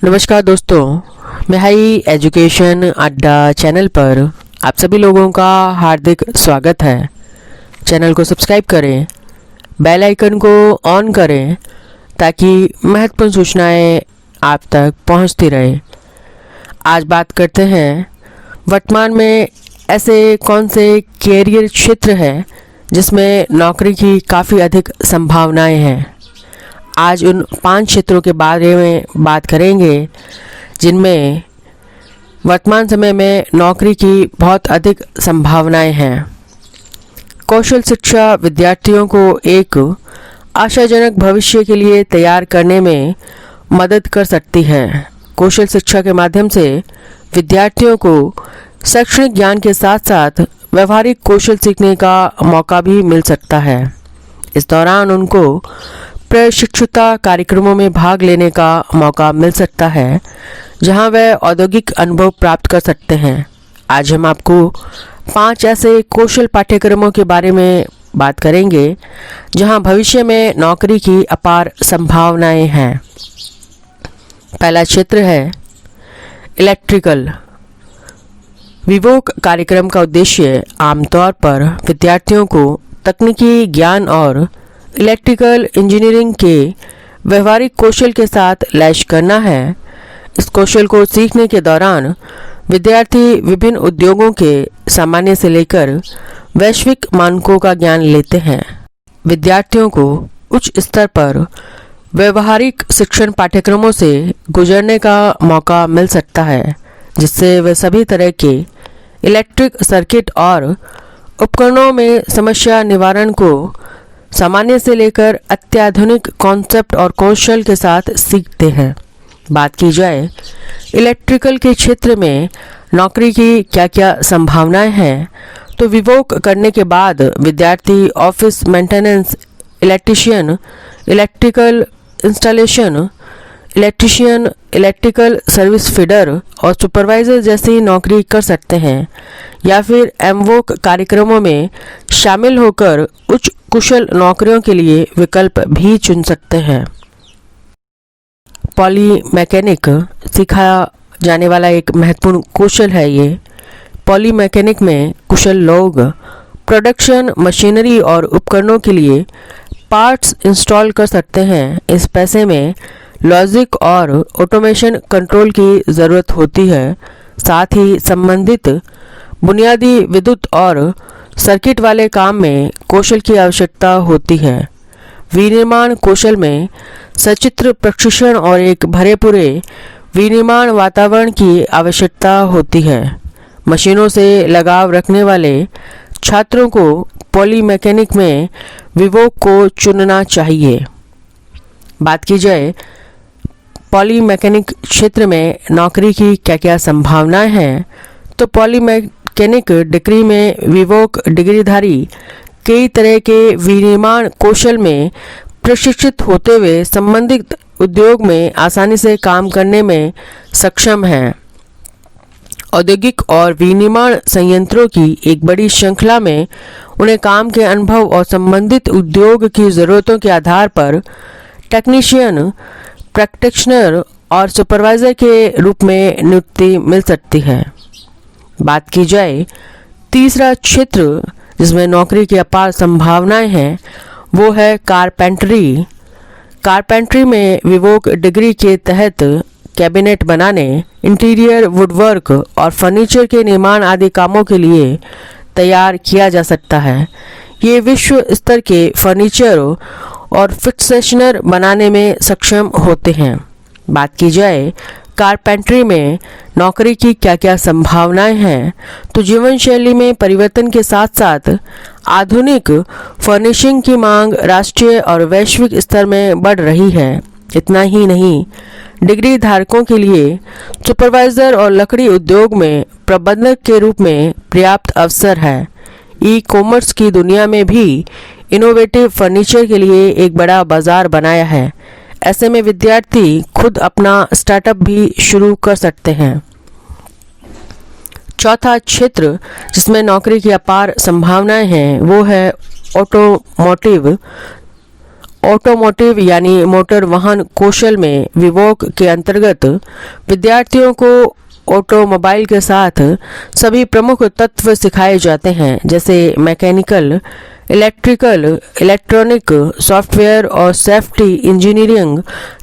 नमस्कार दोस्तों, मैं हाई एजुकेशन अड्डा चैनल पर आप सभी लोगों का हार्दिक स्वागत है। चैनल को सब्सक्राइब करें, बेल आइकन को ऑन करें ताकि महत्वपूर्ण सूचनाएं आप तक पहुंचती रहे। आज बात करते हैं वर्तमान में ऐसे कौन से कैरियर क्षेत्र हैं जिसमें नौकरी की काफ़ी अधिक संभावनाएं हैं। आज उन 5 क्षेत्रों के बारे में बात करेंगे जिनमें वर्तमान समय में नौकरी की बहुत अधिक संभावनाएं हैं। कौशल शिक्षा विद्यार्थियों को एक आशाजनक भविष्य के लिए तैयार करने में मदद कर सकती है। कौशल शिक्षा के माध्यम से विद्यार्थियों को शैक्षणिक ज्ञान के साथ साथ व्यवहारिक कौशल सीखने का मौका भी मिल सकता है। इस दौरान उनको प्रशिक्षुता कार्यक्रमों में भाग लेने का मौका मिल सकता है जहां वह औद्योगिक अनुभव प्राप्त कर सकते हैं। आज हम आपको 5 ऐसे कौशल पाठ्यक्रमों के बारे में बात करेंगे जहां भविष्य में नौकरी की अपार संभावनाएं हैं। पहला क्षेत्र है इलेक्ट्रिकल। विवोक कार्यक्रम का उद्देश्य आमतौर पर विद्यार्थियों को तकनीकी ज्ञान और इलेक्ट्रिकल इंजीनियरिंग के व्यवहारिक कौशल के साथ लैस करना है। इस कौशल को सीखने के दौरान विद्यार्थी विभिन्न उद्योगों के सामान्य से लेकर वैश्विक मानकों का ज्ञान लेते हैं। विद्यार्थियों को उच्च स्तर पर व्यवहारिक शिक्षण पाठ्यक्रमों से गुजरने का मौका मिल सकता है जिससे वे सभी तरह के इलेक्ट्रिक सर्किट और उपकरणों में समस्या निवारण को सामान्य से लेकर अत्याधुनिक कॉन्सेप्ट और कौशल के साथ सीखते हैं। बात की जाए इलेक्ट्रिकल के क्षेत्र में नौकरी की क्या क्या संभावनाएं हैं तो विवोक करने के बाद विद्यार्थी office maintenance electrician, electrical installation electrician, electrical service feeder और सुपरवाइजर जैसी नौकरी कर सकते हैं या फिर एमवोक कार्यक्रमों में शामिल होकर उच्च कुशल नौकरियों के लिए विकल्प भी चुन सकते हैं। पॉली मैकेनिक सिखाया जाने वाला एक महत्वपूर्ण कौशल है। ये पॉली मैकेनिक में कुशल लोग प्रोडक्शन मशीनरी और उपकरणों के लिए पार्ट्स इंस्टॉल कर सकते हैं। इस पैसे में लॉजिक और ऑटोमेशन कंट्रोल की ज़रूरत होती है। साथ ही संबंधित बुनियादी विद्युत और सर्किट वाले काम में कौशल की आवश्यकता होती है। विनिर्माण कौशल में सचित्र प्रशिक्षण और एक भरे पूरे विनिर्माण वातावरण की आवश्यकता होती है। मशीनों से लगाव रखने वाले छात्रों को पॉली मैकेनिक में विवोक को चुनना चाहिए। बात की जाए पॉली मैकेनिक क्षेत्र में नौकरी की क्या क्या संभावनाएं हैं तो पॉली मैकेनिक डिग्री में विवोक डिग्रीधारी कई तरह के विनिर्माण कौशल में प्रशिक्षित होते हुए संबंधित उद्योग में आसानी से काम करने में सक्षम हैं। औद्योगिक और विनिर्माण संयंत्रों की एक बड़ी श्रृंखला में उन्हें काम के अनुभव और संबंधित उद्योग की ज़रूरतों के आधार पर टेक्नीशियन, प्रैक्टिशनर और सुपरवाइज़र के रूप में नियुक्ति मिल सकती है। बात की जाए तीसरा क्षेत्र जिसमें नौकरी की अपार संभावनाएं हैं वो है कारपेंटरी। कारपेंटरी में विवोक डिग्री के तहत कैबिनेट बनाने, इंटीरियर वुडवर्क और फर्नीचर के निर्माण आदि कामों के लिए तैयार किया जा सकता है। ये विश्व स्तर के फर्नीचर और फिक्सेशनर बनाने में सक्षम होते हैं। बात की जाए कारपेंटरी में नौकरी की क्या क्या संभावनाएं हैं तो जीवन शैली में परिवर्तन के साथ साथ आधुनिक फर्निशिंग की मांग राष्ट्रीय और वैश्विक स्तर में बढ़ रही है। इतना ही नहीं, डिग्री धारकों के लिए सुपरवाइजर और लकड़ी उद्योग में प्रबंधक के रूप में पर्याप्त अवसर है। ई कॉमर्स की दुनिया में भी इनोवेटिव फर्नीचर के लिए एक बड़ा बाजार बनाया है। ऐसे में विद्यार्थी खुद अपना स्टार्टअप भी शुरू कर सकते हैं। चौथा क्षेत्र जिसमें नौकरी की अपार संभावनाएं हैं वो है ऑटोमोटिव। ऑटोमोटिव यानी मोटर वाहन कौशल में विवोक के अंतर्गत विद्यार्थियों को ऑटोमोबाइल के साथ सभी प्रमुख तत्व सिखाए जाते हैं, जैसे मैकेनिकल, इलेक्ट्रिकल, इलेक्ट्रॉनिक, सॉफ्टवेयर और सेफ्टी इंजीनियरिंग,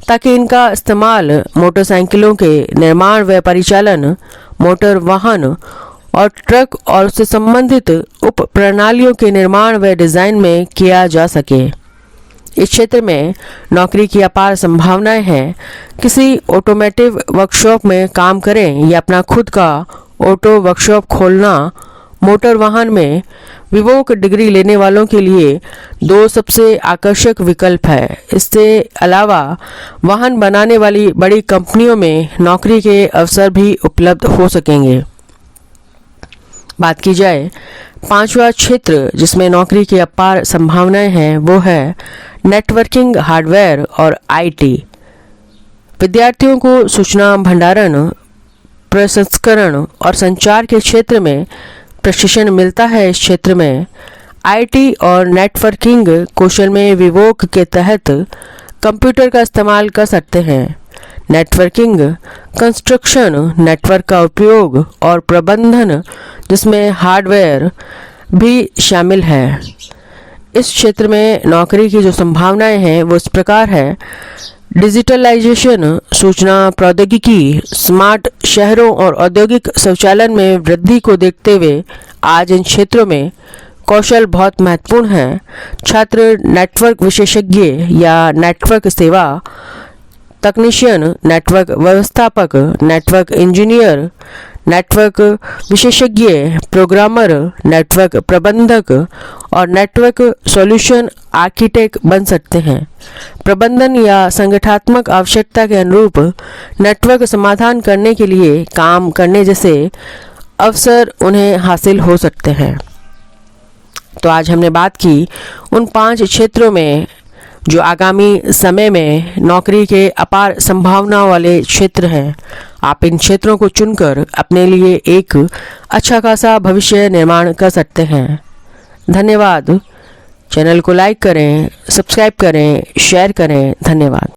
ताकि इनका इस्तेमाल मोटरसाइकिलों के निर्माण व परिचालन, मोटर वाहन और ट्रक और उससे संबंधित उप प्रणालियों के निर्माण व डिज़ाइन में किया जा सके। इस क्षेत्र में नौकरी की अपार संभावनाएं हैं। किसी ऑटोमोटिव वर्कशॉप में काम करें या अपना खुद का ऑटो वर्कशॉप खोलना मोटर वाहन में विवोक डिग्री लेने वालों के लिए दो सबसे आकर्षक विकल्प है। इससे अलावा वाहन बनाने वाली बड़ी कंपनियों में नौकरी के अवसर भी उपलब्ध हो सकेंगे। बात की जाए पांचवा क्षेत्र जिसमें नौकरी की अपार संभावनाएं हैं, वो है नेटवर्किंग, हार्डवेयर और आईटी। विद्यार्थियों को सूचना भंडारण, प्रसंस्करण और संचार के क्षेत्र में प्रशिक्षण मिलता है। इस क्षेत्र में आईटी और नेटवर्किंग कौशल में विवोक के तहत कंप्यूटर का इस्तेमाल कर सकते हैं। नेटवर्किंग कंस्ट्रक्शन, नेटवर्क का उपयोग और प्रबंधन जिसमें हार्डवेयर भी शामिल है। इस क्षेत्र में नौकरी की जो संभावनाएं हैं वो इस प्रकार है। डिजिटलाइजेशन, सूचना प्रौद्योगिकी, स्मार्ट शहरों और औद्योगिक स्वचालन में वृद्धि को देखते हुए आज इन क्षेत्रों में कौशल बहुत महत्वपूर्ण है। छात्र नेटवर्क विशेषज्ञ या नेटवर्क सेवा तकनीशियन, नेटवर्क व्यवस्थापक, नेटवर्क इंजीनियर, नेटवर्क विशेषज्ञ, प्रोग्रामर, नेटवर्क प्रबंधक और नेटवर्क सॉल्यूशन आर्किटेक्ट बन सकते हैं। प्रबंधन या संगठनात्मक आवश्यकता के अनुरूप नेटवर्क समाधान करने के लिए काम करने जैसे अवसर उन्हें हासिल हो सकते हैं। तो आज हमने बात की उन 5 क्षेत्रों में जो आगामी समय में नौकरी के अपार संभावनाओं वाले क्षेत्र हैं। आप इन क्षेत्रों को चुनकर अपने लिए एक अच्छा खासा भविष्य निर्माण कर सकते हैं। धन्यवाद। चैनल को लाइक करें, सब्सक्राइब करें, शेयर करें। धन्यवाद।